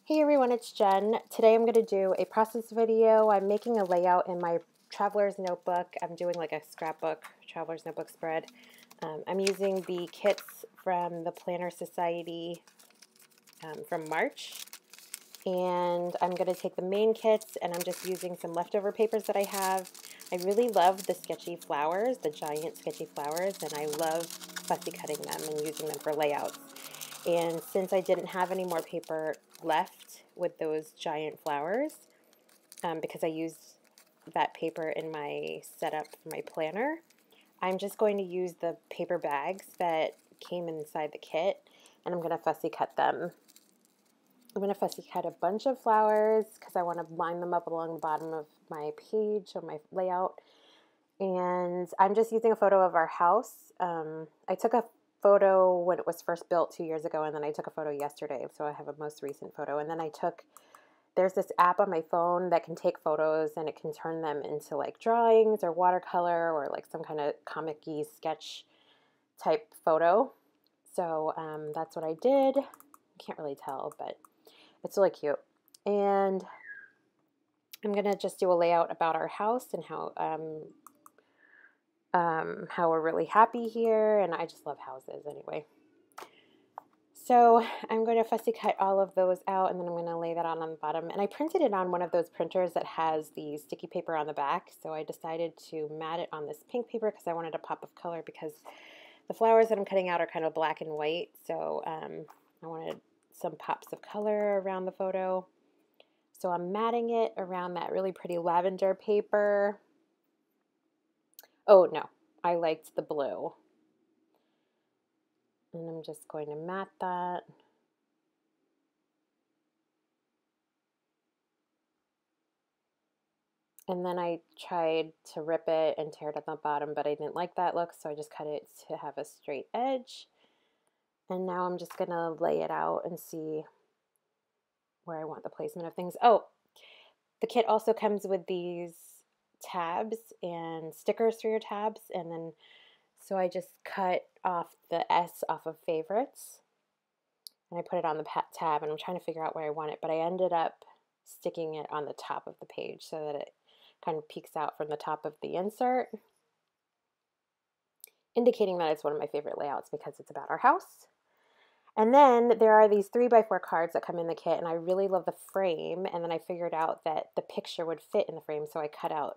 Hey everyone, it's Jen. Today I'm going to do a process video. I'm making a layout in my traveler's notebook. I'm doing like a scrapbook, traveler's notebook spread. I'm using the kits from the Planner Society from March. And I'm going to take the main kits and I'm just using some leftover papers that I have. I really love the sketchy flowers, the giant sketchy flowers, and I love fussy cutting them and using them for layouts. And since I didn't have any more paper left with those giant flowers, because I used that paper in my setup for my planner, I'm just going to use the paper bags that came inside the kit, and I'm going to fussy cut them. I'm going to fussy cut a bunch of flowers because I want to line them up along the bottom of my page or my layout. And I'm just using a photo of our house. I took a photo when it was first built 2 years ago, and then I took a photo yesterday, so I have a most recent photo. And then there's this app on my phone that can take photos and it can turn them into like drawings or watercolor or like some kind of comic-y sketch type photo. So that's what I did. You can't really tell, but it's really cute. And I'm going to just do a layout about our house and how we're really happy here, and I just love houses anyway. So I'm going to fussy cut all of those out, and then I'm going to lay that on the bottom. And I printed it on one of those printers that has the sticky paper on the back, so I decided to mat it on this pink paper because I wanted a pop of color, because the flowers that I'm cutting out are kind of black and white, so I wanted some pops of color around the photo. So I'm matting it around that really pretty lavender paper. Oh no, I liked the blue. And I'm just going to mat that. And then I tried to rip it and tear it at the bottom, but I didn't like that look, so I just cut it to have a straight edge. And now I'm just gonna lay it out and see where I want the placement of things. Oh, the kit also comes with these tabs and stickers for your tabs, and then so I just cut off the S off of favorites and I put it on the tab, and I'm trying to figure out where I want it, but I ended up sticking it on the top of the page so that it kind of peeks out from the top of the insert, indicating that it's one of my favorite layouts because it's about our house. And then there are these 3x4 cards that come in the kit, and I really love the frame, and then I figured out that the picture would fit in the frame, so I cut out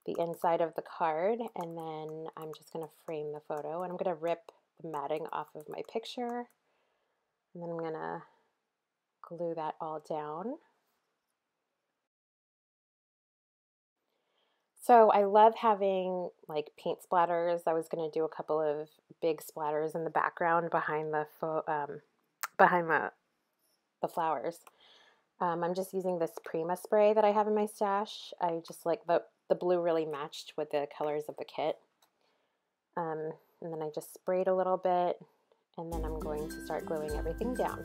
the inside of the card, and then I'm just going to frame the photo, and I'm going to rip the matting off of my picture, and then I'm going to glue that all down. So I love having like paint splatters. I was going to do a couple of big splatters in the background behind the flowers. I'm just using this Prima spray that I have in my stash. I just like the blue really matched with the colors of the kit. And then I just sprayed a little bit, and then I'm going to start gluing everything down.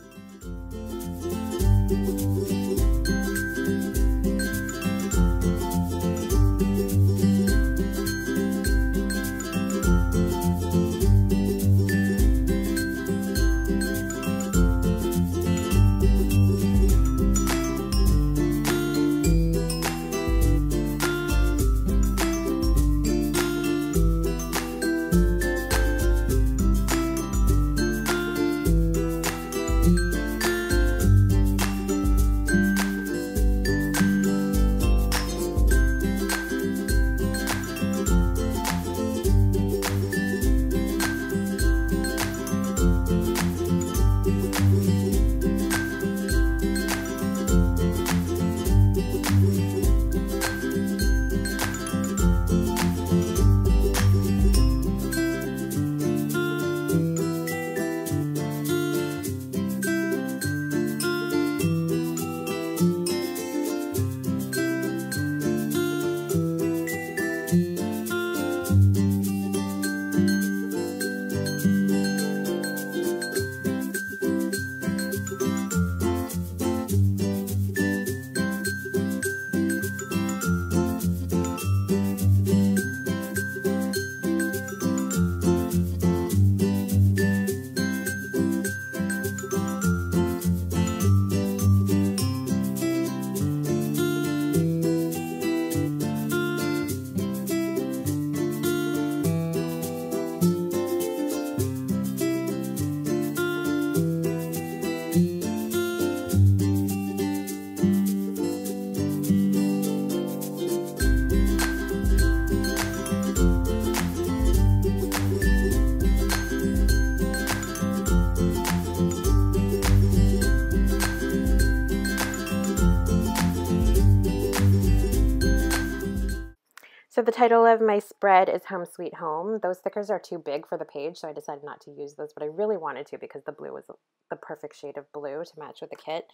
So the title of my spread is Home Sweet Home. Those stickers are too big for the page, so I decided not to use those, but I really wanted to because the blue was the perfect shade of blue to match with the kit.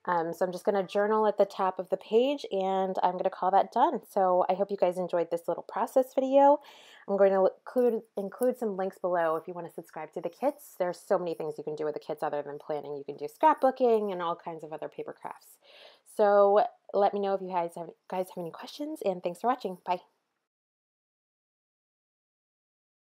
So I'm just going to journal at the top of the page, and I'm going to call that done. So I hope you guys enjoyed this little process video. I'm going to include some links below if you want to subscribe to the kits. There's so many things you can do with the kits other than planning. You can do scrapbooking and all kinds of other paper crafts. So let me know if you guys have any questions, and thanks for watching. Bye.